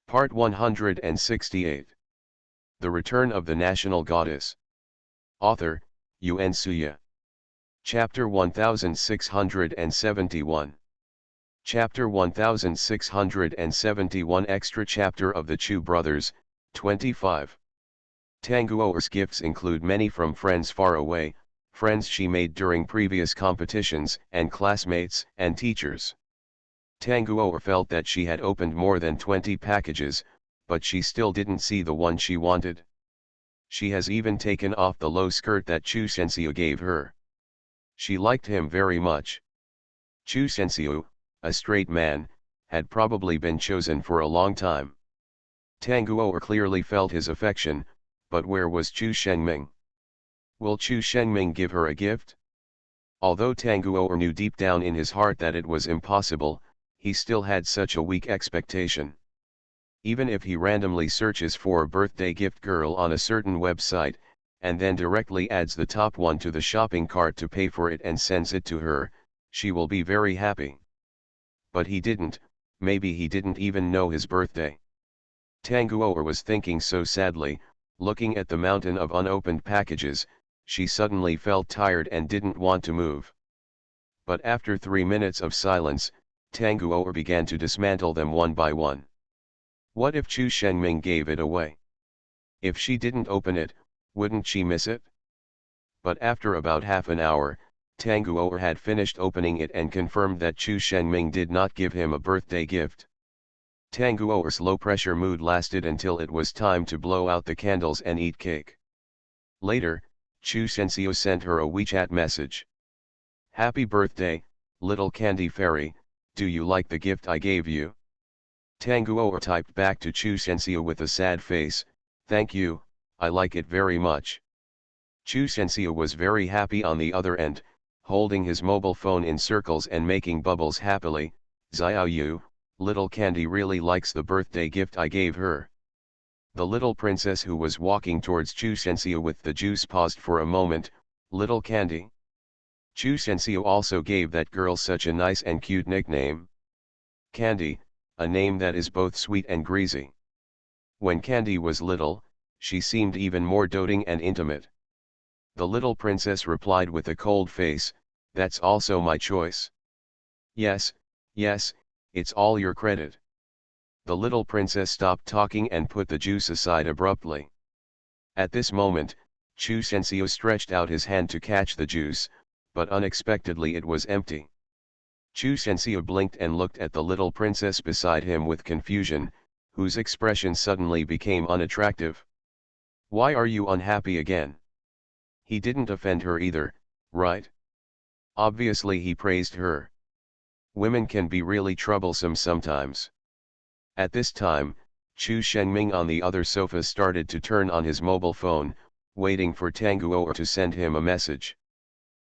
Part 168. The Return of the National Goddess. Author, Yun Suya. Chapter 1671. Chapter 1671 Extra Chapter of the Chu Brothers, 25. Tanguo's gifts include many from friends far away, friends she made during previous competitions, and classmates and teachers. Tanguo felt that she had opened more than 20 packages, but she still didn't see the one she wanted. She has even taken off the low skirt that Chu Sensio gave her. She liked him very much. Chu Sensio, a straight man, had probably been chosen for a long time. Tanguo clearly felt his affection, but where was Chu Shengming? Will Chu Shengming give her a gift? Although Tanguo knew deep down in his heart that it was impossible, he still had such a weak expectation. Even if he randomly searches for a birthday gift girl on a certain website, and then directly adds the top one to the shopping cart to pay for it and sends it to her, she will be very happy. But he didn't, maybe he didn't even know his birthday. Tanguo was thinking so sadly, looking at the mountain of unopened packages, she suddenly felt tired and didn't want to move. But after 3 minutes of silence, Tanguo began to dismantle them one by one. What if Chu Shengming gave it away? If she didn't open it, wouldn't she miss it? But after about half an hour, Tanguo had finished opening it and confirmed that Chu Shengming did not give him a birthday gift. Tanguo's low-pressure mood lasted until it was time to blow out the candles and eat cake. Later, Chu Sensio sent her a WeChat message. "Happy birthday, little candy fairy, do you like the gift I gave you?" Tanguo typed back to Chu Sensio with a sad face, "Thank you, I like it very much." Chu Sensio was very happy on the other end, holding his mobile phone in circles and making bubbles happily. "Xiaoyu, little candy really likes the birthday gift I gave her." The little princess who was walking towards Chu Sensio with the juice paused for a moment. "Little candy?" Chu Sensio also gave that girl such a nice and cute nickname. Candy, a name that is both sweet and greasy. When Candy was little, she seemed even more doting and intimate. The little princess replied with a cold face, "That's also my choice." Yes, it's all your credit." The little princess stopped talking and put the juice aside abruptly. At this moment, Chu Sensio stretched out his hand to catch the juice, but unexpectedly it was empty. Chu Sensio blinked and looked at the little princess beside him with confusion, whose expression suddenly became unattractive. "Why are you unhappy again?" He didn't offend her either, right? Obviously he praised her. Women can be really troublesome sometimes. At this time, Chu Shengming on the other sofa started to turn on his mobile phone, waiting for Tanguo to send him a message.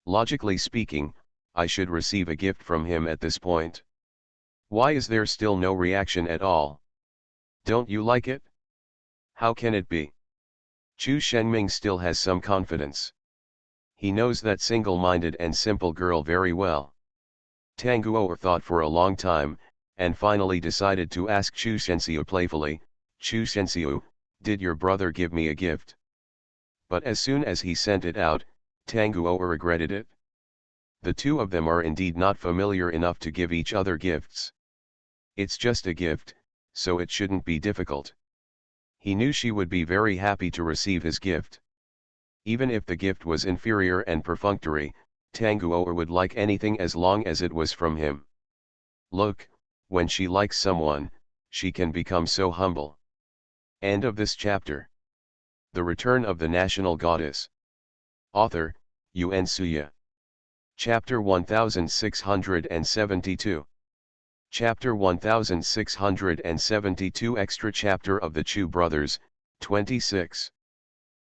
Logically speaking, I should receive a gift from him at this point. Why is there still no reaction at all? Don't you like it? How can it be? Chu Shengming still has some confidence. He knows that single-minded and simple girl very well. Tanguo thought for a long time, and finally decided to ask Chu Sensio playfully, "Chu Sensio, did your brother give me a gift?" But as soon as he sent it out, Tanguo regretted it. The two of them are indeed not familiar enough to give each other gifts. It's just a gift, so it shouldn't be difficult. He knew she would be very happy to receive his gift. Even if the gift was inferior and perfunctory, Tanguo would like anything as long as it was from him. Look, when she likes someone, she can become so humble. End of this chapter. The Return of the National Goddess. Author, Yun Suya. Chapter 1672. Chapter 1672 Extra Chapter of the Chu Brothers, 26.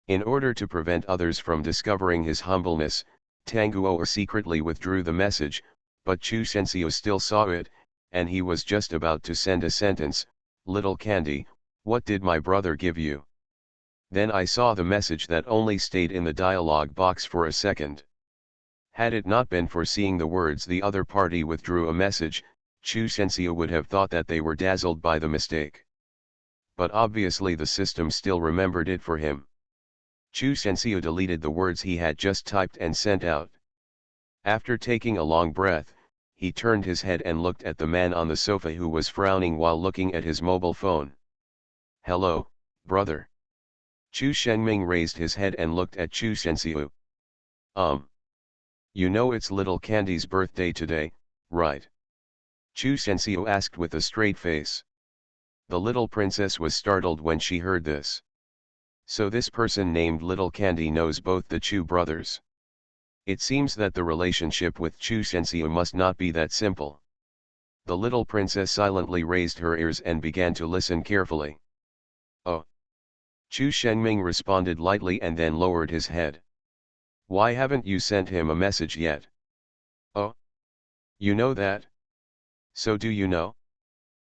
In order to prevent others from discovering his humbleness, Tanguo secretly withdrew the message, but Chu Sensio still saw it, and he was just about to send a sentence, "Little candy, what did my brother give you?" Then I saw the message that only stayed in the dialog box for a second. Had it not been for seeing the words "the other party withdrew a message," Chu Sensio would have thought that they were dazzled by the mistake. but obviously the system still remembered it for him. Chu Sensio deleted the words he had just typed and sent out. After taking a long breath, he turned his head and looked at the man on the sofa who was frowning while looking at his mobile phone. "Hello, brother." Chu Shenming raised his head and looked at Chu Sensio. You know it's little Candy's birthday today, right?" Chu Sensio asked with a straight face. The little princess was startled when she heard this. So this person named Little Candy knows both the Chu brothers. It seems that the relationship with Chu Sensio must not be that simple. The little princess silently raised her ears and began to listen carefully. "Oh." Chu Shenming responded lightly and then lowered his head. "Why haven't you sent him a message yet?" "Oh? You know that? So do you know?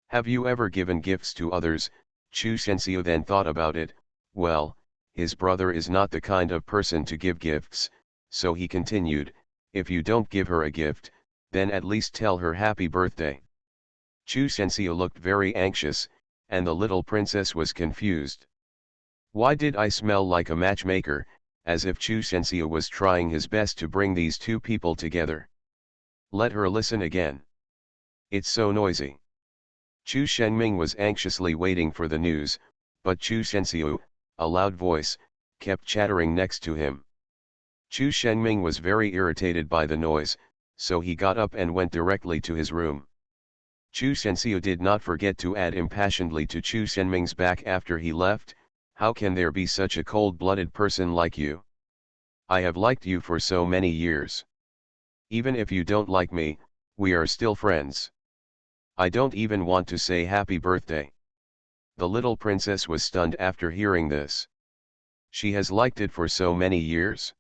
Have you ever given gifts to others?" Chu Sensio then thought about it. Well, his brother is not the kind of person to give gifts, so he continued, "If you don't give her a gift, then at least tell her happy birthday." Chu Sensio looked very anxious, and the little princess was confused. Why did I smell like a matchmaker, as if Chu Sensio was trying his best to bring these two people together? Let her listen again. It's so noisy. Chu Shenming was anxiously waiting for the news, but Chu Sensio, a loud voice, kept chattering next to him. Chu Shenming was very irritated by the noise, so he got up and went directly to his room. Chu Sensio did not forget to add impassionedly to Chu Shenming's back after he left, "How can there be such a cold-blooded person like you? I have liked you for so many years. Even if you don't like me, we are still friends. I don't even want to say happy birthday." The little princess was stunned after hearing this. She has liked it for so many years?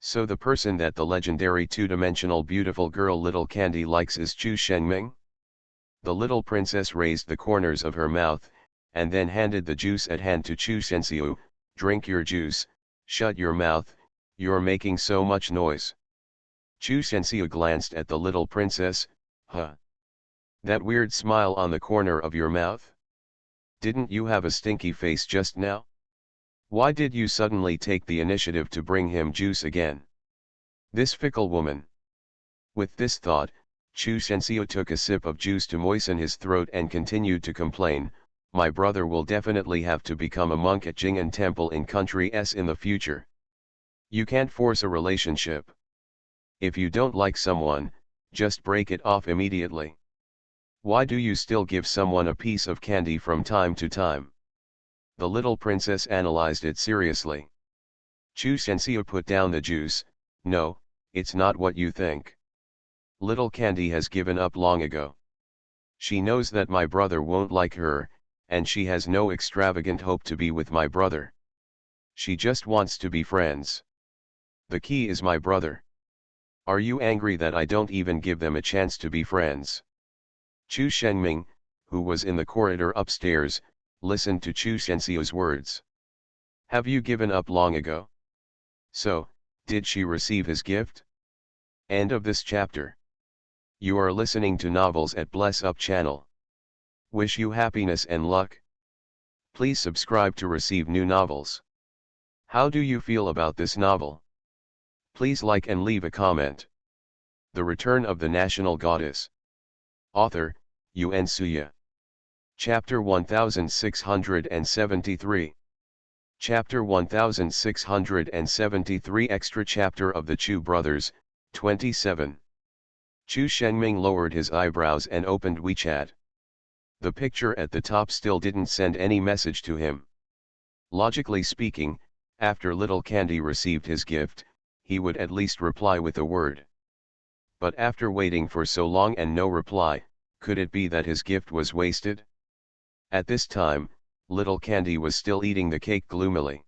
So the person that the legendary two-dimensional beautiful girl Little Candy likes is Chu Shenming? The little princess raised the corners of her mouth, and then handed the juice at hand to Chu Sensio. "Drink your juice, shut your mouth, you're making so much noise." Chu Sensio glanced at the little princess. "Huh? That weird smile on the corner of your mouth? Didn't you have a stinky face just now? Why did you suddenly take the initiative to bring him juice again? This fickle woman." With this thought, Chu Sensio took a sip of juice to moisten his throat and continued to complain, "My brother will definitely have to become a monk at Jing'an Temple in country S in the future. You can't force a relationship. If you don't like someone, just break it off immediately. Why do you still give someone a piece of candy from time to time?" The little princess analyzed it seriously. Chu Sensio put down the juice. "No, it's not what you think. Little Candy has given up long ago. She knows that my brother won't like her, and she has no extravagant hope to be with my brother. She just wants to be friends. The key is my brother. Are you angry that I don't even give them a chance to be friends?" Chu Shenming, who was in the corridor upstairs, listened to Chu Sensio's words. "Have you given up long ago? So, did she receive his gift?" End of this chapter. You are listening to Novels at Bless Up channel. Wish you happiness and luck. Please subscribe to receive new novels. How do you feel about this novel? Please like and leave a comment. The Return of the National Goddess. Author, Yuen Suya. Chapter 1673. Chapter 1673 Extra Chapter of the Chu Brothers, 27. Chu Shenming lowered his eyebrows and opened WeChat. The picture at the top still didn't send any message to him. Logically speaking, after Little Candy received his gift, he would at least reply with a word. But after waiting for so long and no reply, could it be that his gift was wasted? At this time, Little Candy was still eating the cake gloomily.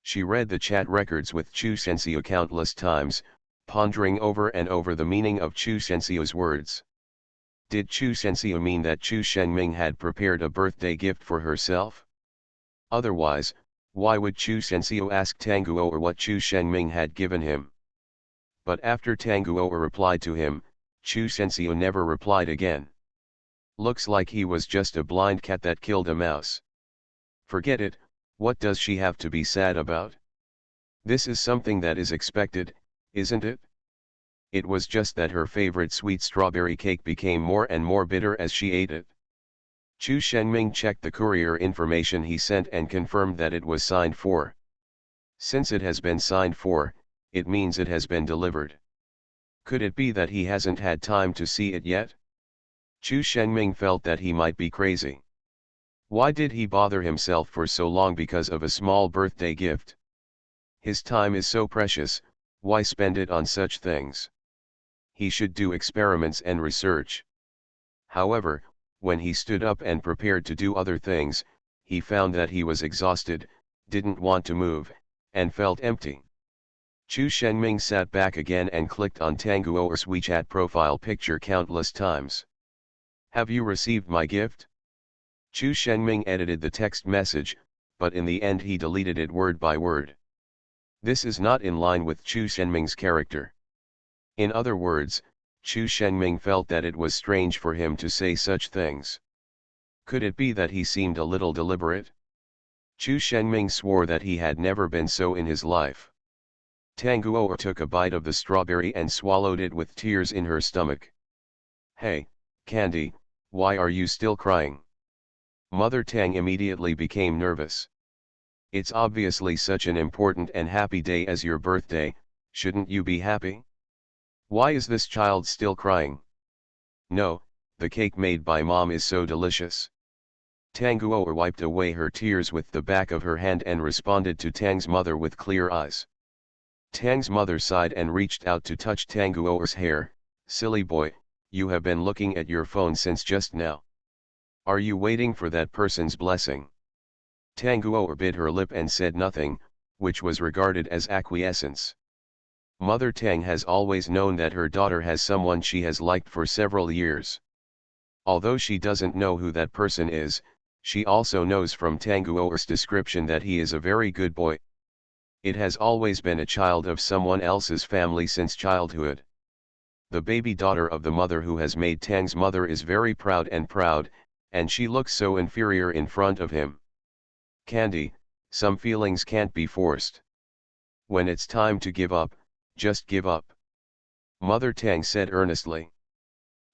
She read the chat records with Chu Sensio countless times, pondering over and over the meaning of Chu Sensio's words. Did Chu Sensio mean that Chu Shenming had prepared a birthday gift for herself? Otherwise, why would Chu Sensio ask Tanguo or what Chu Shenming had given him? But after Tanguo replied to him, Chu Sensio never replied again. Looks like he was just a blind cat that killed a mouse. Forget it, what does she have to be sad about? This is something that is expected, isn't it? It was just that her favorite sweet strawberry cake became more and more bitter as she ate it. Chu Shenming checked the courier information he sent and confirmed that it was signed for. Since it has been signed for, it means it has been delivered. Could it be that he hasn't had time to see it yet? Chu Shenming felt that he might be crazy. Why did he bother himself for so long because of a small birthday gift? His time is so precious, why spend it on such things? He should do experiments and research. However, when he stood up and prepared to do other things, he found that he was exhausted, didn't want to move, and felt empty. Chu Shenming sat back again and clicked on Tang Guoer's WeChat profile picture countless times. Have you received my gift? Chu Shenming edited the text message, but in the end he deleted it word by word. This is not in line with Chu Shenming's character. In other words, Chu Shenming felt that it was strange for him to say such things. Could it be that he seemed a little deliberate? Chu Shenming swore that he had never been so in his life. Tang Guoer took a bite of the strawberry and swallowed it with tears in her stomach. Hey, Candy, why are you still crying? Mother Tang immediately became nervous. It's obviously such an important and happy day as your birthday, shouldn't you be happy? Why is this child still crying? No, the cake made by mom is so delicious. Tang Guoer wiped away her tears with the back of her hand and responded to Tang's mother with clear eyes. Tang's mother sighed and reached out to touch Tang Guoer's hair. Silly boy, you have been looking at your phone since just now. Are you waiting for that person's blessing? Tang Guoer bit her lip and said nothing, which was regarded as acquiescence. Mother Tang has always known that her daughter has someone she has liked for several years. Although she doesn't know who that person is, she also knows from Tang Guoer's description that he is a very good boy. It has always been a child of someone else's family since childhood. The baby daughter of the mother who has made Tang's mother is very proud, and she looks so inferior in front of him. Candy, some feelings can't be forced. When it's time to give up, just give up. Mother Tang said earnestly.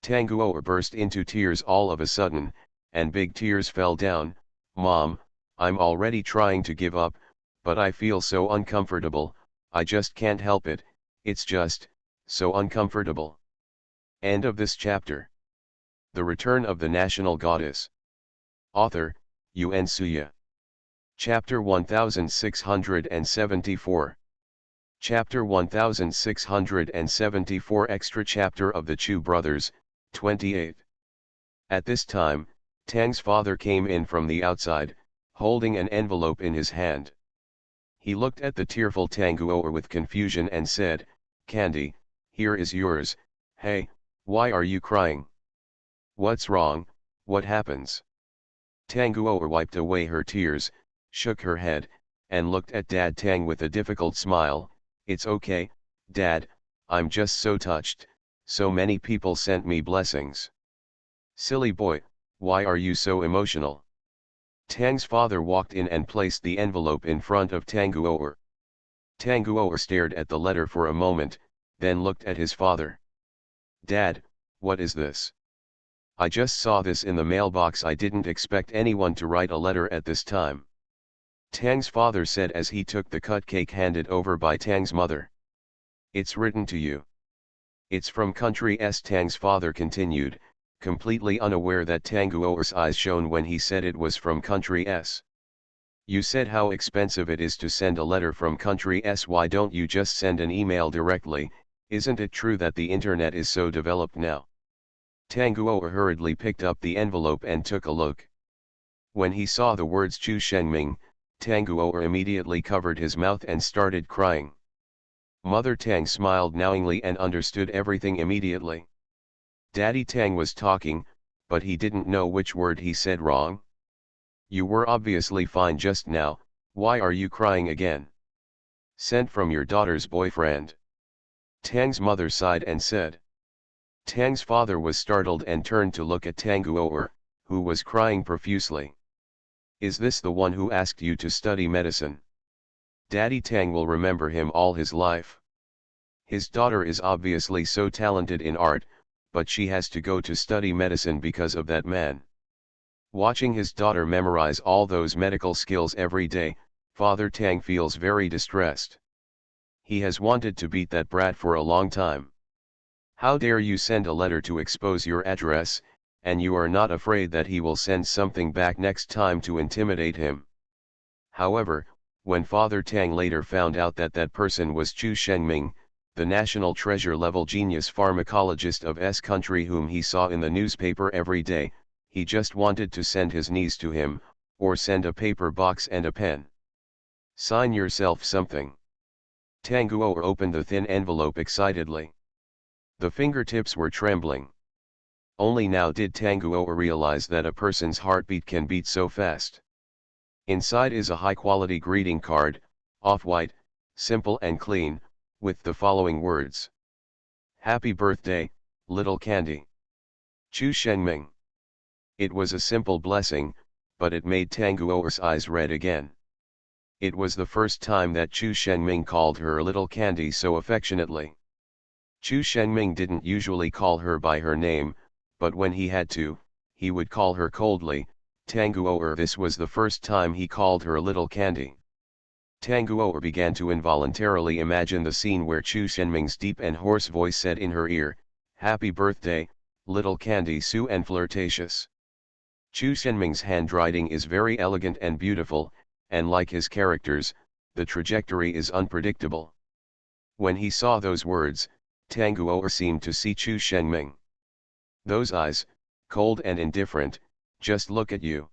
Tang Guoer burst into tears all of a sudden, and big tears fell down. Mom, I'm already trying to give up, but I feel so uncomfortable, I just can't help it, it's just, so uncomfortable. End of this chapter. The Return of the National Goddess. Author, Yuan Suya. Chapter 1674. Chapter 1674 Extra Chapter of the Chu Brothers, 28. At this time, Tang's father came in from the outside, holding an envelope in his hand. He looked at the tearful Tang Guoer with confusion and said, Candy, here is yours. Hey, why are you crying? What's wrong, what happens? Tang Guoer wiped away her tears, shook her head, and looked at Dad Tang with a difficult smile. It's okay, Dad, I'm just so touched, so many people sent me blessings. Silly boy, why are you so emotional? Tang's father walked in and placed the envelope in front of Tang Guoer. Tang Guoer stared at the letter for a moment, then looked at his father. Dad, what is this? I just saw this in the mailbox. I didn't expect anyone to write a letter at this time. Tang's father said as he took the cut cake handed over by Tang's mother. It's written to you. It's from Country S. Tang's father continued, completely unaware that Tang Guoer's eyes shone when he said it was from Country S. You said how expensive it is to send a letter from Country S. Why don't you just send an email directly? Isn't it true that the internet is so developed now? Tang Guoer hurriedly picked up the envelope and took a look. When he saw the words Chu Shenming, Tang Guoer immediately covered his mouth and started crying. Mother Tang smiled knowingly and understood everything immediately. Daddy Tang was talking, but he didn't know which word he said wrong. You were obviously fine just now, why are you crying again? Sent from your daughter's boyfriend. Tang's mother sighed and said. Tang's father was startled and turned to look at Tang Guoer, who was crying profusely. Is this the one who asked you to study medicine? Daddy Tang will remember him all his life. His daughter is obviously so talented in art, but she has to go to study medicine because of that man. Watching his daughter memorize all those medical skills every day, Father Tang feels very distressed. He has wanted to beat that brat for a long time. How dare you send a letter to expose your address, and you are not afraid that he will send something back next time to intimidate him. However, when Father Tang later found out that that person was Chu Shenming, the national treasure-level genius pharmacologist of S country whom he saw in the newspaper every day, he just wanted to send his niece to him, or send a paper box and a pen. Sign yourself something. Tang Guo opened the thin envelope excitedly. The fingertips were trembling. Only now did Tang Guo realize that a person's heartbeat can beat so fast. Inside is a high-quality greeting card, off-white, simple and clean, with the following words. Happy birthday, little candy. Chu Shenming. It was a simple blessing, but it made Tang Guo's eyes red again. It was the first time that Chu Shenming called her little candy so affectionately. Chu Shenming didn't usually call her by her name, but when he had to, he would call her coldly, Tang Guo. This was the first time he called her little candy. Tang Guo began to involuntarily imagine the scene where Chu Shenming's deep and hoarse voice said in her ear, Happy birthday, little candy, so and flirtatious. Chu Shenming's handwriting is very elegant and beautiful, and like his characters, the trajectory is unpredictable. When he saw those words, Tang Guo seemed to see Chu Shenming. Those eyes, cold and indifferent, just look at you.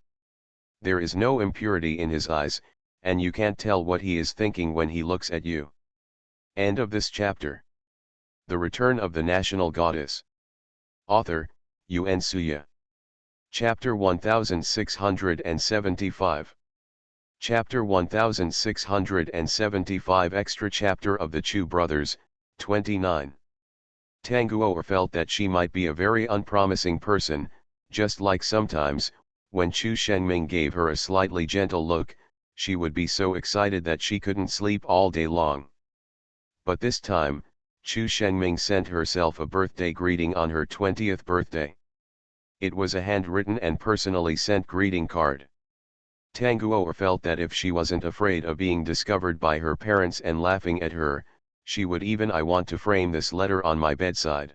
There is no impurity in his eyes, and you can't tell what he is thinking when he looks at you. End of this chapter. The Return of the National Goddess. Author, Yuan Suya. Chapter 1675. Chapter 1675 Extra Chapter of the Chu Brothers, 29. Tang Guo felt that she might be a very unpromising person, just like sometimes, when Chu Shenming gave her a slightly gentle look, she would be so excited that she couldn't sleep all day long. But this time, Chu Shenming sent herself a birthday greeting on her 20th birthday. It was a handwritten and personally sent greeting card. Tang Guo felt that if she wasn't afraid of being discovered by her parents and laughing at her, she would even I want to frame this letter on my bedside.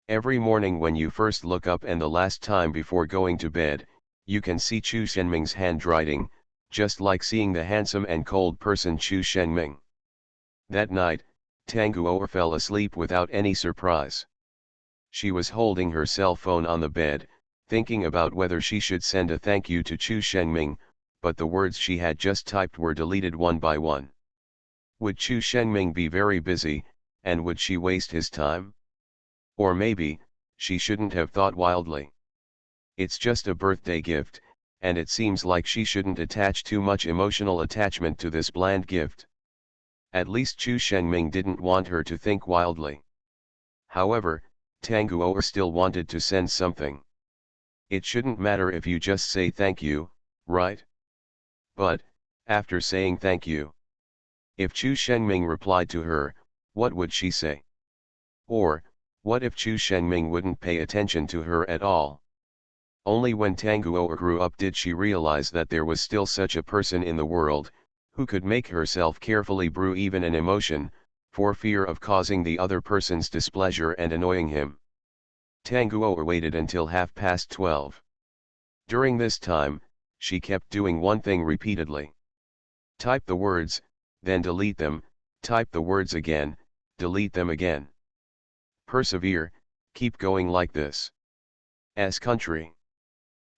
Every morning when you first look up and the last time before going to bed, you can see Chu Shenming's handwriting, just like seeing the handsome and cold person Chu Shenming. That night, Tang Guo fell asleep without any surprise. She was holding her cell phone on the bed, thinking about whether she should send a thank you to Chu Shenming, but the words she had just typed were deleted one by one. Would Chu Shenming be very busy, and would she waste his time? Or maybe, she shouldn't have thought wildly. It's just a birthday gift, and it seems like she shouldn't attach too much emotional attachment to this bland gift. At least Chu Shenming didn't want her to think wildly. However, Tang Guo still wanted to send something. It shouldn't matter if you just say thank you, right? But, after saying thank you, if Chu Shenming replied to her, what would she say? Or, what if Chu Shenming wouldn't pay attention to her at all? Only when Tang Guo grew up did she realize that there was still such a person in the world, who could make herself carefully brew even an emotion, for fear of causing the other person's displeasure and annoying him. Tang Guo waited until 12:30. During this time, she kept doing one thing repeatedly. Type the words, then delete them, type the words again, delete them again. Persevere, keep going like this. S country.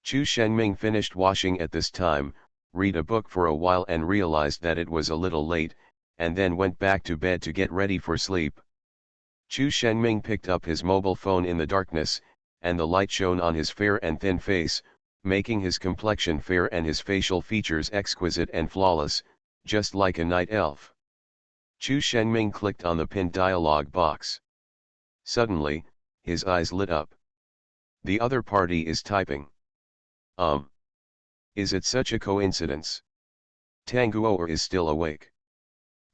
Chu Shenming finished washing at this time, read a book for a while and realized that it was a little late, and then went back to bed to get ready for sleep. Chu Shenming picked up his mobile phone in the darkness, and the light shone on his fair and thin face, making his complexion fair and his facial features exquisite and flawless, just like a night elf. Chu Shenming clicked on the pinned dialog box. Suddenly, his eyes lit up. The other party is typing. Is it such a coincidence? Tanguo is still awake.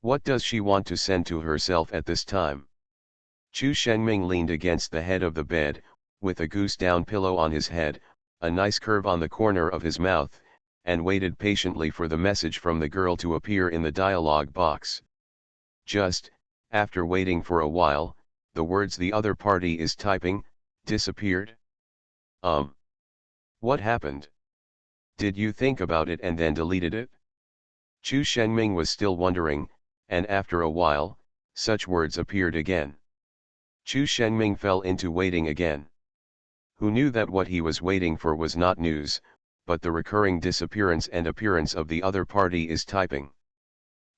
What does she want to send to herself at this time? Chu Shenming leaned against the head of the bed, with a goose down pillow on his head, a nice curve on the corner of his mouth, and waited patiently for the message from the girl to appear in the dialog box. Just, after waiting for a while, the words "the other party is typing" disappeared. What happened? Did you think about it and then deleted it? Chu Shenming was still wondering, and after a while, such words appeared again. Chu Shenming fell into waiting again. Who knew that what he was waiting for was not news, but the recurring disappearance and appearance of the other party is typing.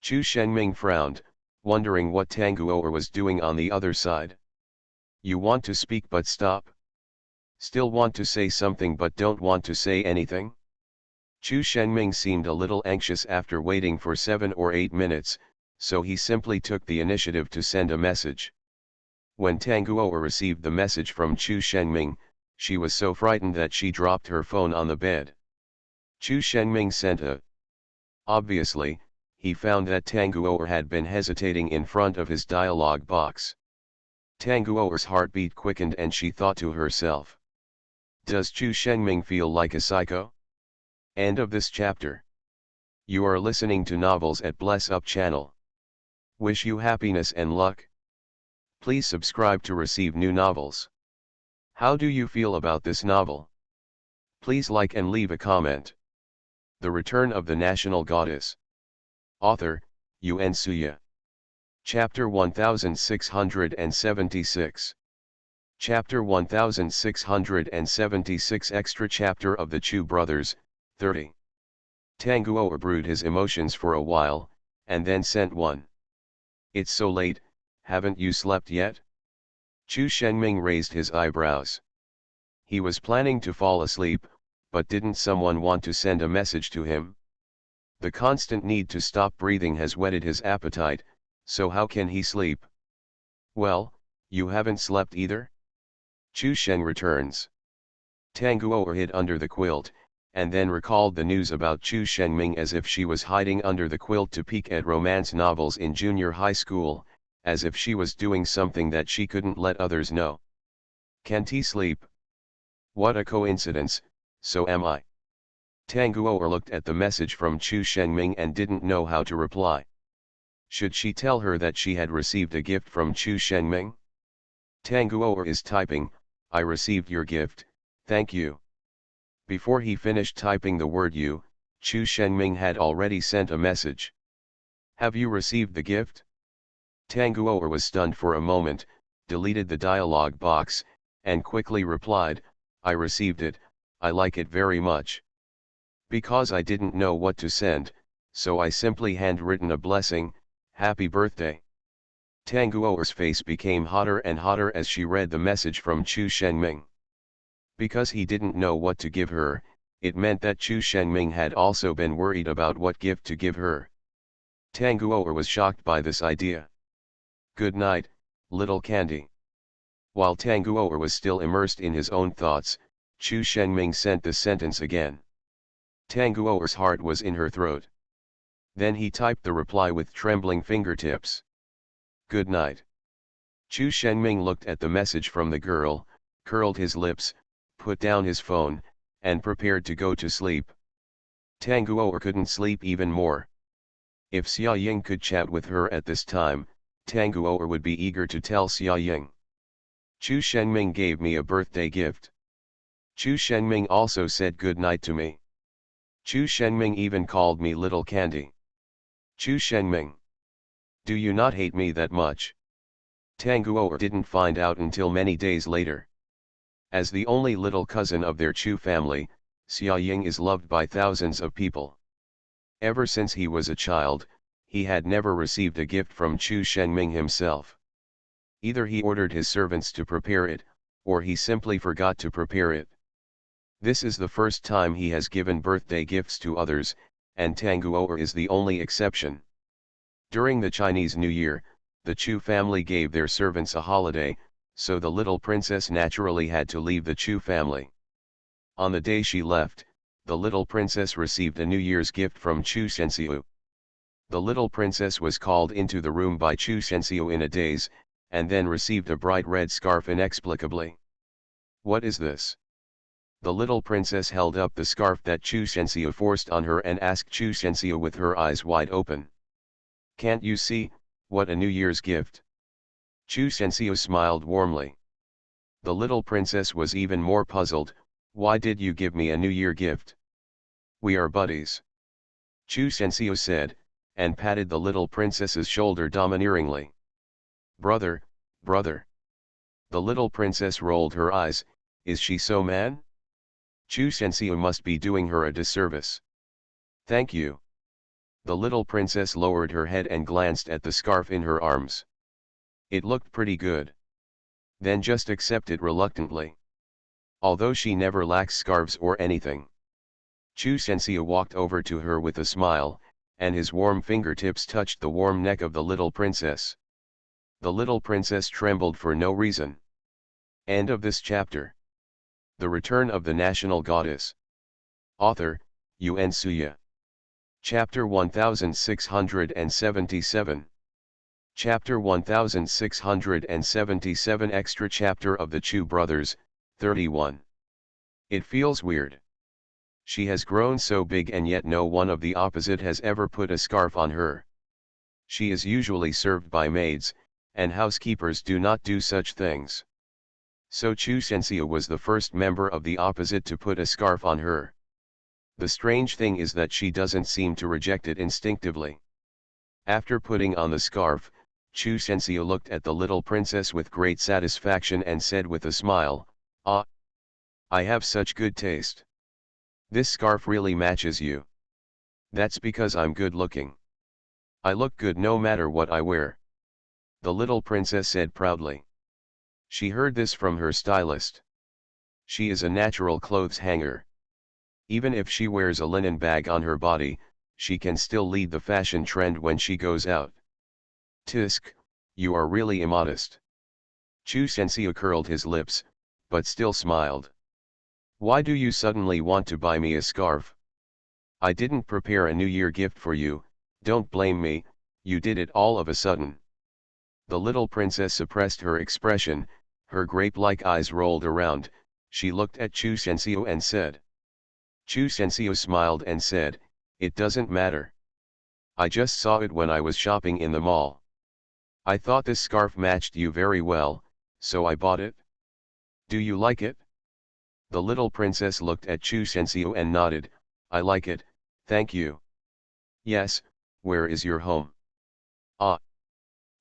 Chu Shenming frowned, wondering what Tanguo was doing on the other side. You want to speak but stop? Still want to say something but don't want to say anything? Chu Shenming seemed a little anxious after waiting for 7 or 8 minutes, so he simply took the initiative to send a message. When Tanguo received the message from Chu Shenming, she was so frightened that she dropped her phone on the bed. Chu Shenming sent a. Obviously, he found that Tanguo had been hesitating in front of his dialog box. Tanguo's heartbeat quickened and she thought to herself. Does Chu Shenming feel like a psycho? End of this chapter. You are listening to Novels at Bless Up channel. Wish you happiness and luck. Please subscribe to receive new novels. How do you feel about this novel? Please like and leave a comment. The Return of the National Goddess. Author, Yun Suya. Chapter 1676. Chapter 1676 Extra Chapter of the Chu Brothers, 30. Tanguo brewed his emotions for a while, and then sent one. It's so late, haven't you slept yet? Chu Shenming raised his eyebrows. He was planning to fall asleep, but didn't someone want to send a message to him? The constant need to stop breathing has whetted his appetite, so how can he sleep? Well, you haven't slept either? Chu Sheng returns. Tanguo hid under the quilt, and then recalled the news about Chu Shenming as if she was hiding under the quilt to peek at romance novels in junior high school, as if she was doing something that she couldn't let others know. Can't he sleep? What a coincidence, so am I. Tanguo looked at the message from Chu Shenming and didn't know how to reply. Should she tell her that she had received a gift from Chu Shenming? Tanguo is typing, I received your gift, thank you. Before he finished typing the word you, Chu Shenming had already sent a message. Have you received the gift? Tanguo was stunned for a moment, deleted the dialog box, and quickly replied, I received it, I like it very much. Because I didn't know what to send, so I simply handwritten a blessing, happy birthday. Tanguo's face became hotter and hotter as she read the message from Chu Shenming. Because he didn't know what to give her, it meant that Chu Shenming had also been worried about what gift to give her. Tanguo was shocked by this idea. Good night, little candy. While Tanguo was still immersed in his own thoughts, Chu Shenming sent the sentence again. Tanguo's heart was in her throat. Then he typed the reply with trembling fingertips. Good night. Chu Shenming looked at the message from the girl, curled his lips, put down his phone, and prepared to go to sleep. Tanguo couldn't sleep even more. If Xia Ying could chat with her at this time, Tanguo would be eager to tell Xia Ying. Chu Shenming gave me a birthday gift. Chu Shenming also said good night to me. Chu Shenming even called me little candy. Chu Shenming. Do you not hate me that much? Tanguo didn't find out until many days later. As the only little cousin of their Chu family, Xia Ying is loved by thousands of people. Ever since he was a child, he had never received a gift from Chu Shenming himself. Either he ordered his servants to prepare it, or he simply forgot to prepare it. This is the first time he has given birthday gifts to others, and Tanguo is the only exception. During the Chinese New Year, the Chu family gave their servants a holiday, so the little princess naturally had to leave the Chu family. On the day she left, the little princess received a New Year's gift from Chu Sensio. The little princess was called into the room by Chu Sensio in a daze, and then received a bright red scarf inexplicably. What is this? The little princess held up the scarf that Chu Sensio forced on her and asked Chu Sensio with her eyes wide open. Can't you see, what a New Year's gift? Chu Sensio smiled warmly. The little princess was even more puzzled. Why did you give me a New Year gift? We are buddies. Chu Sensio said, and patted the little princess's shoulder domineeringly. Brother, brother. The little princess rolled her eyes. Is she so mad? Chu Sensio must be doing her a disservice. Thank you. The little princess lowered her head and glanced at the scarf in her arms. It looked pretty good. Then just accept it reluctantly. Although she never lacks scarves or anything. Chu Sensio walked over to her with a smile, and his warm fingertips touched the warm neck of the little princess. The little princess trembled for no reason. End of this chapter. The Return of the National Goddess. Author, Yuen Suya. Chapter 1677. Chapter 1677 Extra Chapter of the Chu Brothers, 31. It feels weird. She has grown so big and yet no one of the opposite has ever put a scarf on her. She is usually served by maids, and housekeepers do not do such things. So Chu Sensio was the first member of the opposite to put a scarf on her. The strange thing is that she doesn't seem to reject it instinctively. After putting on the scarf, Chu Sensio looked at the little princess with great satisfaction and said with a smile, "Ah, I have such good taste. This scarf really matches you. That's because I'm good looking. I look good no matter what I wear," the little princess said proudly. She heard this from her stylist. She is a natural clothes hanger. Even if she wears a linen bag on her body, she can still lead the fashion trend when she goes out. Tisk, you are really immodest. Chu Sensio curled his lips, but still smiled. Why do you suddenly want to buy me a scarf? I didn't prepare a New Year gift for you, don't blame me, you did it all of a sudden. The little princess suppressed her expression, her grape-like eyes rolled around, she looked at Chu Sensio and said. Chu Sensio smiled and said, "It doesn't matter. I just saw it when I was shopping in the mall. I thought this scarf matched you very well, so I bought it. Do you like it?" The little princess looked at Chu Sensio and nodded, "I like it, thank you." "Yes, where is your home?" "Ah."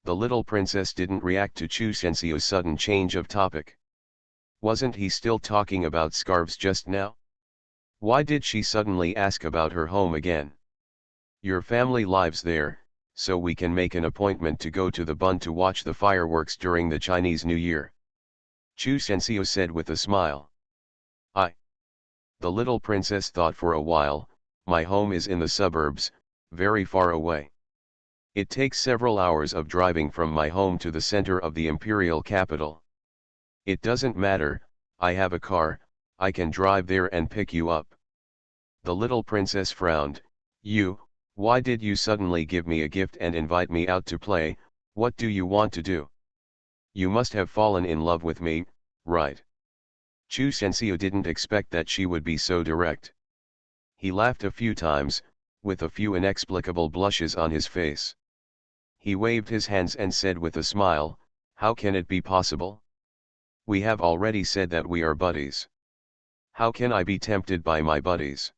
The little princess didn't react to Chu Sensio's sudden change of topic. Wasn't he still talking about scarves just now? Why did she suddenly ask about her home again? "Your family lives there, so we can make an appointment to go to the Bund to watch the fireworks during the Chinese New Year," Chu Sensio said with a smile. The little princess thought for a while. My home is in the suburbs, very far away. It takes several hours of driving from my home to the center of the imperial capital. It doesn't matter, I have a car, I can drive there and pick you up. The little princess frowned. Why did you suddenly give me a gift and invite me out to play? What do you want to do? You must have fallen in love with me, right? Chu Sensio didn't expect that she would be so direct. He laughed a few times, with a few inexplicable blushes on his face. He waved his hands and said with a smile, "How can it be possible? We have already said that we are buddies. How can I be tempted by my buddies?"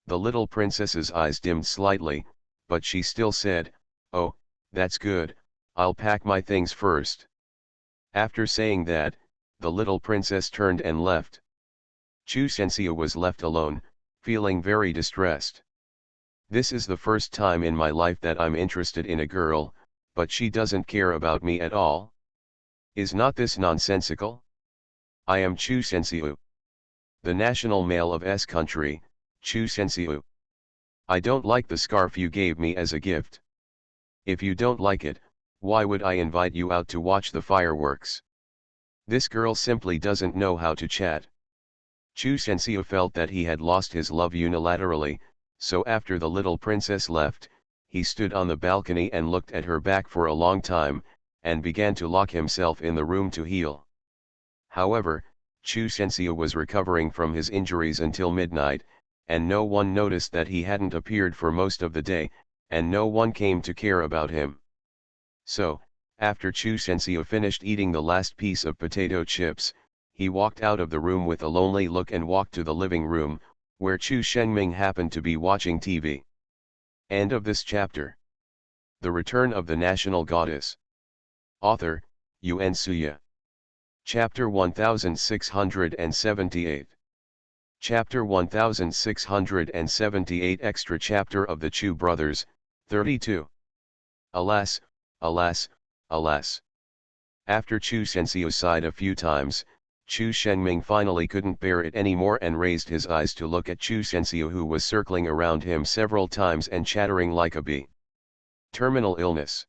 The little princess's eyes dimmed slightly, but she still said, "Oh, that's good, I'll pack my things first." After saying that, the little princess turned and left. Chu Sensio was left alone, feeling very distressed. This is the first time in my life that I'm interested in a girl, but she doesn't care about me at all. Is not this nonsensical? I am Chu Sensio, the national male of S country, Chu Sensio. I don't like the scarf you gave me as a gift. If you don't like it, why would I invite you out to watch the fireworks? This girl simply doesn't know how to chat. Chu Sensio felt that he had lost his love unilaterally, so after the little princess left, he stood on the balcony and looked at her back for a long time, and began to lock himself in the room to heal. However, Chu Sensio was recovering from his injuries until midnight, and no one noticed that he hadn't appeared for most of the day, and no one came to care about him. So, after Chu Sensio finished eating the last piece of potato chips, he walked out of the room with a lonely look and walked to the living room, where Chu Shenming happened to be watching TV. End of this chapter. The Return of the National Goddess. Author, Yuen Suya. Chapter 1678. Chapter 1678 Extra Chapter of the Chu Brothers, 32. Alas, alas, alas. After Chu Sensio sighed a few times, Chu Shenming finally couldn't bear it anymore and raised his eyes to look at Chu Sensio, who was circling around him several times and chattering like a bee. Terminal illness?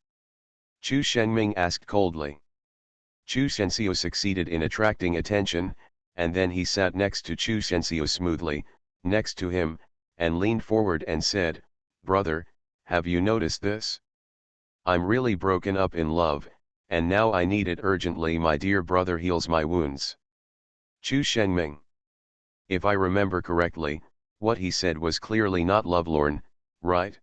Chu Shenming asked coldly. Chu Sensio succeeded in attracting attention, and then he sat next to Chu Sensio smoothly, next to him, and leaned forward and said, "Brother, have you noticed this? I'm really broken up in love, and now I need it urgently. My dear brother heals my wounds." Chu Shenming. If I remember correctly, what he said was clearly not lovelorn, right?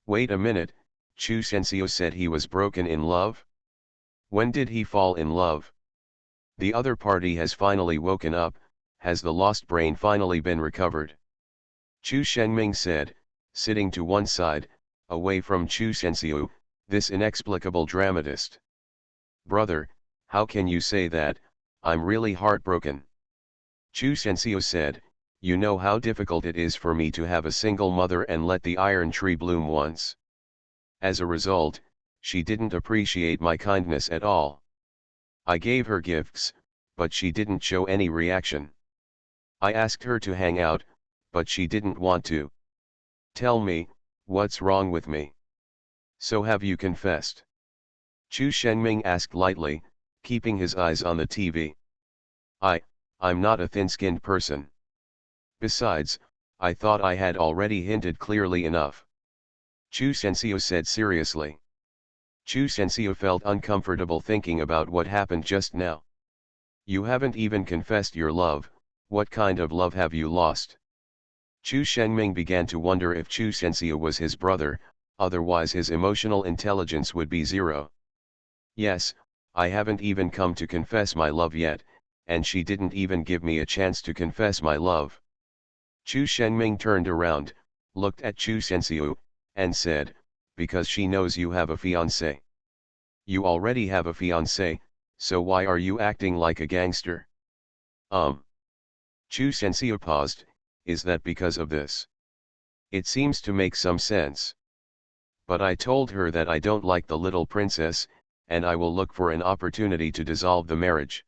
Wait a minute, Chu Sensio said he was broken in love? When did he fall in love? The other party has finally woken up. Has the lost brain finally been recovered? Chu Shenming said, sitting to one side, away from Chu Sensio, this inexplicable dramatist. Brother, how can you say that? I'm really heartbroken. Chu Sensio said, you know how difficult it is for me to have a single mother and let the iron tree bloom once. As a result, she didn't appreciate my kindness at all. I gave her gifts, but she didn't show any reaction. I asked her to hang out, but she didn't want to. Tell me, what's wrong with me? So have you confessed? Chu Shenming asked lightly, keeping his eyes on the TV. I'm not a thin-skinned person. Besides, I thought I had already hinted clearly enough. Chu Sensio said seriously. Chu Sensio felt uncomfortable thinking about what happened just now. You haven't even confessed your love. What kind of love have you lost? Chu Shenming began to wonder if Chu Sensio was his brother, otherwise his emotional intelligence would be zero. Yes, I haven't even come to confess my love yet, and she didn't even give me a chance to confess my love. Chu Shenming turned around, looked at Chu Sensio, and said, because she knows you have a fiancé. You already have a fiancé, so why are you acting like a gangster? Chu Sensio paused. Is that because of this? It seems to make some sense. But I told her that I don't like the little princess, and I will look for an opportunity to dissolve the marriage.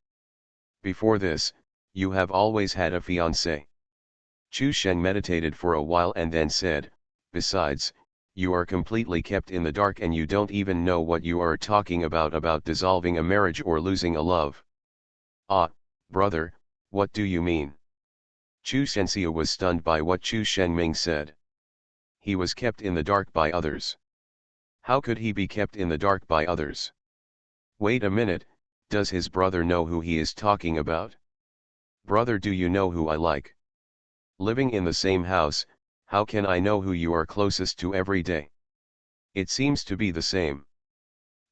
Before this, you have always had a fiancé. Chu Shen meditated for a while and then said, besides, you are completely kept in the dark and you don't even know what you are talking about dissolving a marriage or losing a love. Ah, brother, what do you mean? Chu Sensio was stunned by what Chu Shenming said. He was kept in the dark by others. How could he be kept in the dark by others? Wait a minute, does his brother know who he is talking about? Brother, do you know who I like? Living in the same house, how can I know who you are closest to every day? It seems to be the same.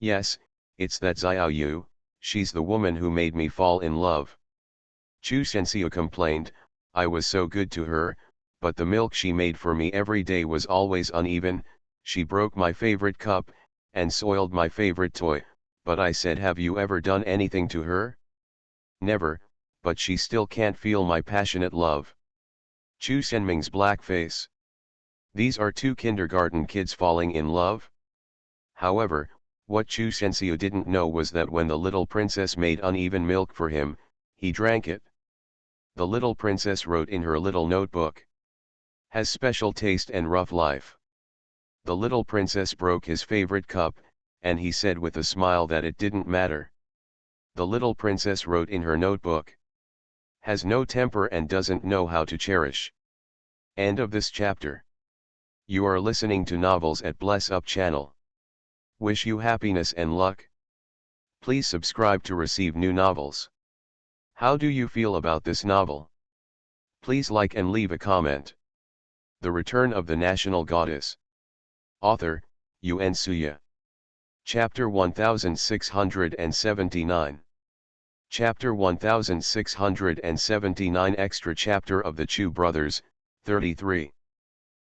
Yes, it's that Xiao Yu, she's the woman who made me fall in love. Chu Sensio complained, I was so good to her, but the milk she made for me every day was always uneven. She broke my favorite cup, and soiled my favorite toy, but I said, have you ever done anything to her? Never, but she still can't feel my passionate love. Chu Shenming's black face. These are two kindergarten kids falling in love? However, what Chu Sensio didn't know was that when the little princess made uneven milk for him, he drank it. The little princess wrote in her little notebook. Has special taste and rough life. The little princess broke his favorite cup, and he said with a smile that it didn't matter. The little princess wrote in her notebook. Has no temper and doesn't know how to cherish. End of this chapter. You are listening to Novels at Bless Up channel. Wish you happiness and luck. Please subscribe to receive new novels. How do you feel about this novel? Please like and leave a comment. The Return of the National Goddess. Author, Yun Suya. Chapter 1679. Chapter 1679 Extra Chapter of the Chu Brothers, 33.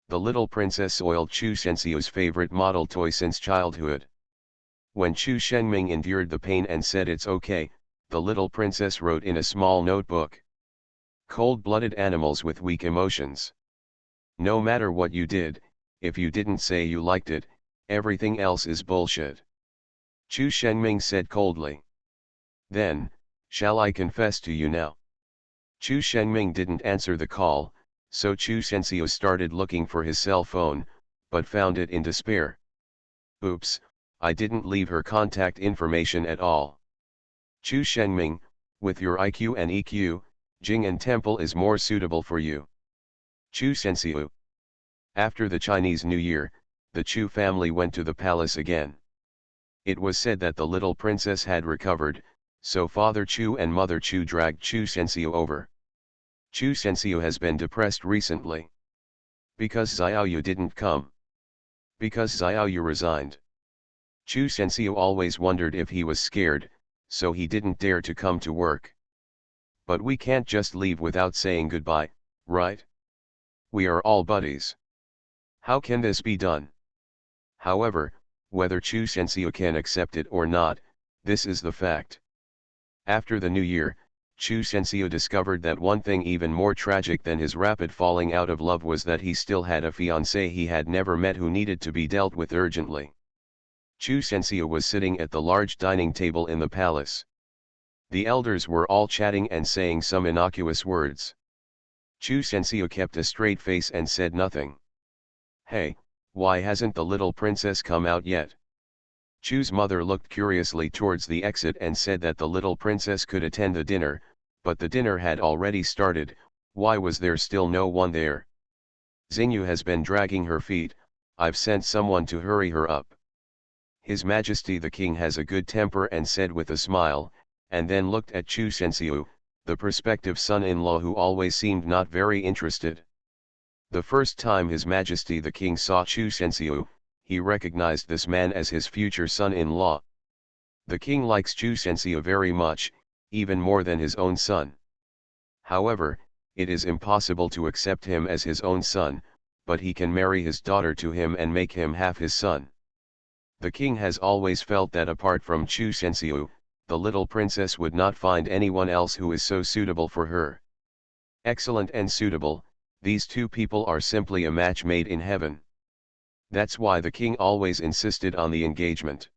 The little princess soiled Chu Shenxiu's favorite model toy since childhood. When Chu Shengming endured the pain and said it's okay, the little princess wrote in a small notebook. Cold-blooded animals with weak emotions. No matter what you did, if you didn't say you liked it, everything else is bullshit. Chu Shengming said coldly. Then, shall I confess to you now? Chu Shengming didn't answer the call, so Chu Shenxiu started looking for his cell phone, but found it in despair. Oops, I didn't leave her contact information at all. Chu Shengming, with your IQ and EQ, Jing'an Temple is more suitable for you. Chu Shenxiu. After the Chinese New Year, the Chu family went to the palace again. It was said that the little princess had recovered, so Father Chu and Mother Chu dragged Chu Shenxiu over. Chu Shenxiu has been depressed recently. Because Xiaoyu didn't come. Because Xiaoyu resigned. Chu Shenxiu always wondered if he was scared, so he didn't dare to come to work. But we can't just leave without saying goodbye, right? We are all buddies. How can this be done? However, whether Chu Shenxiu can accept it or not, this is the fact. After the new year, Chu Shenxiu discovered that one thing even more tragic than his rapid falling out of love was that he still had a fiancée he had never met who needed to be dealt with urgently. Chu Shenxiu was sitting at the large dining table in the palace. The elders were all chatting and saying some innocuous words. Chu Shenxiu kept a straight face and said nothing. Hey, why hasn't the little princess come out yet? Chu's mother looked curiously towards the exit and said that the little princess could attend the dinner, but the dinner had already started. Why was there still no one there? Xingyu has been dragging her feet, I've sent someone to hurry her up. His Majesty the King has a good temper and said with a smile, and then looked at Chu Shenxiu, the prospective son-in-law who always seemed not very interested. The first time His Majesty the King saw Chu Shenxiu, he recognized this man as his future son-in-law. The king likes Chu Shenxiu very much, even more than his own son. However, it is impossible to accept him as his own son, but he can marry his daughter to him and make him half his son. The king has always felt that apart from Chu Shenxiu, the little princess would not find anyone else who is so suitable for her. Excellent and suitable, these two people are simply a match made in heaven. That's why the king always insisted on the engagement.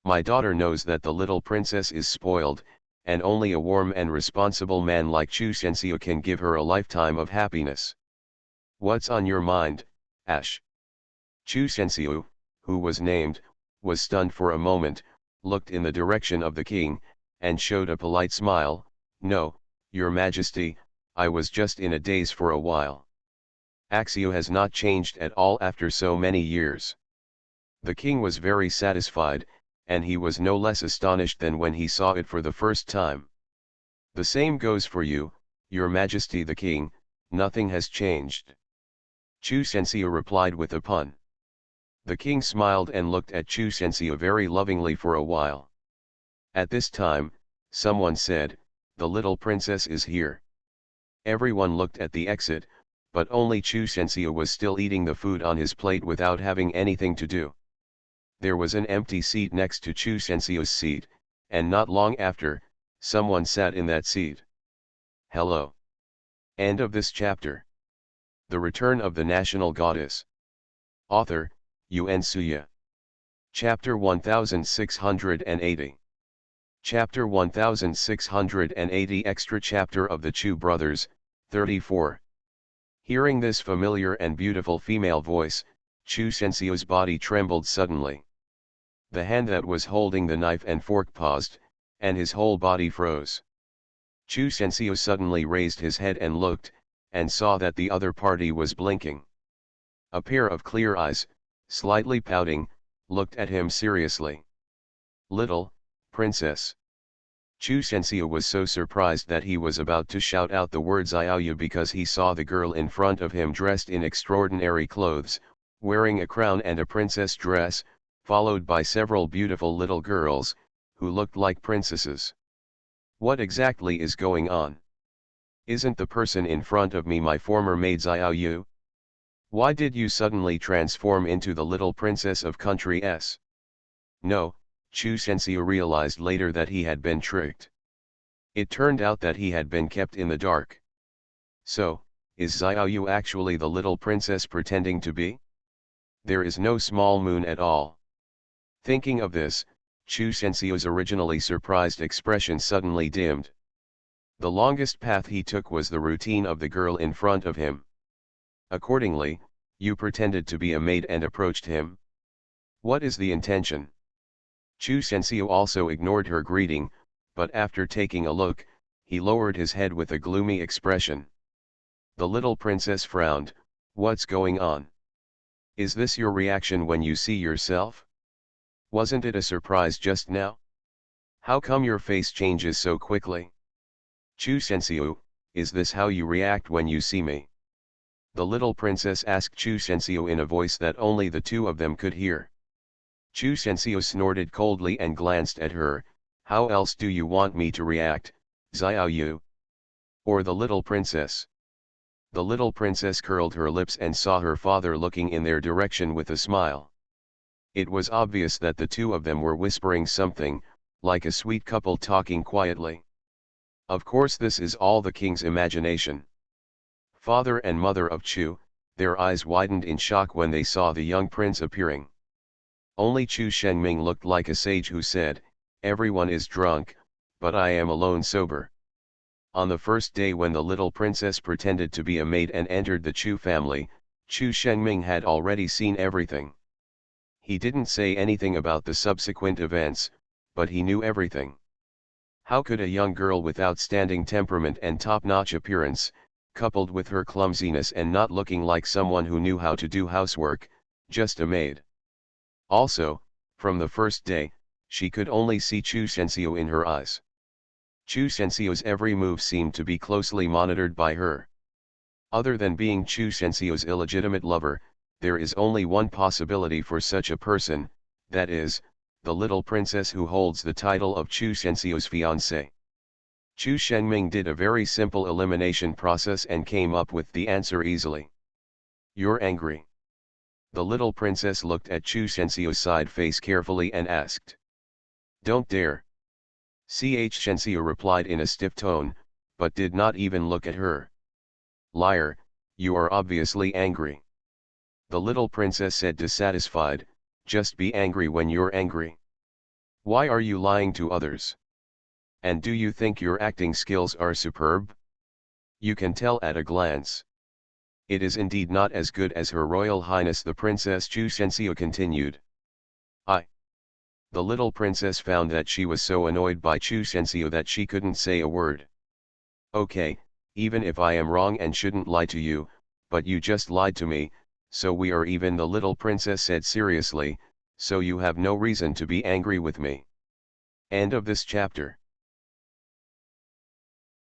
My daughter knows that the little princess is spoiled, and only a warm and responsible man like Chu Shenxiu can give her a lifetime of happiness. What's on your mind, Ash? Chu Shenxiu, who was named, was stunned for a moment, looked in the direction of the king, and showed a polite smile. No, Your Majesty, I was just in a daze for a while. Axio has not changed at all after so many years. The king was very satisfied, and he was no less astonished than when he saw it for the first time. The same goes for you, Your Majesty the king, nothing has changed. Chu Shenxiu replied with a pun. The king smiled and looked at Chu Shenxiu very lovingly for a while. At this time, someone said, the little princess is here. Everyone looked at the exit, but only Chu Shenxiu was still eating the food on his plate without having anything to do. There was an empty seat next to Chu Shenxiu's seat, and not long after, someone sat in that seat. Hello. End of this chapter. The Return of the National Goddess. Author, Yun Suya. Chapter 1680. Chapter 1680 Extra Chapter of the Chu Brothers, 34. Hearing this familiar and beautiful female voice, Chu Shenxiu's body trembled suddenly. The hand that was holding the knife and fork paused, and his whole body froze. Chu Sensio suddenly raised his head and looked, and saw that the other party was blinking. A pair of clear eyes, slightly pouting, looked at him seriously. "Little princess." Chu Sensio was so surprised that he was about to shout out the words "Xiaoyu" because he saw the girl in front of him dressed in extraordinary clothes, wearing a crown and a princess dress, followed by several beautiful little girls, who looked like princesses. What exactly is going on? Isn't the person in front of me my former maid Xiaoyu? Why did you suddenly transform into the little princess of country S? No, Chu Sensio realized later that he had been tricked. It turned out that he had been kept in the dark. So, is Xiaoyu actually the little princess pretending to be? There is no small moon at all. Thinking of this, Chu Sensio's originally surprised expression suddenly dimmed. The longest path he took was the routine of the girl in front of him. Accordingly, you pretended to be a maid and approached him. What is the intention? Chu Sensio also ignored her greeting, but after taking a look, he lowered his head with a gloomy expression. The little princess frowned. What's going on? Is this your reaction when you see yourself? Wasn't it a surprise just now? How come your face changes so quickly? Chu Sensio, is this how you react when you see me? The little princess asked Chu Sensio in a voice that only the two of them could hear. Chu Sensio snorted coldly and glanced at her. How else do you want me to react, Xiaoyu? Or the little princess? The little princess curled her lips and saw her father looking in their direction with a smile. It was obvious that the two of them were whispering something, like a sweet couple talking quietly. Of course this is all the king's imagination. Father and mother of Chu, their eyes widened in shock when they saw the young prince appearing. Only Chu Shengming looked like a sage who said, "Everyone is drunk, but I am alone sober." On the first day when the little princess pretended to be a maid and entered the Chu family, Chu Shengming had already seen everything. He didn't say anything about the subsequent events, but he knew everything. How could a young girl with outstanding temperament and top-notch appearance, coupled with her clumsiness and not looking like someone who knew how to do housework, just a maid? Also, from the first day, she could only see Chu Sensio in her eyes. Chu Sensio's every move seemed to be closely monitored by her. Other than being Chu Sensio's illegitimate lover, there is only one possibility for such a person, that is, the little princess who holds the title of Chu Sensio's fiancée. Chu Shengming did a very simple elimination process and came up with the answer easily. You're angry. The little princess looked at Chu Sensio's side face carefully and asked. Don't dare. Shensio replied in a stiff tone, but did not even look at her. Liar, you are obviously angry. The little princess said dissatisfied, just be angry when you're angry. Why are you lying to others? And do you think your acting skills are superb? You can tell at a glance. It is indeed not as good as Her Royal Highness the Princess Chu Sensio continued. The little princess found that she was so annoyed by Chu Sensio that she couldn't say a word. Okay, even if I am wrong and shouldn't lie to you, but you just lied to me, so we are even, the little princess said seriously, so you have no reason to be angry with me. End of this chapter.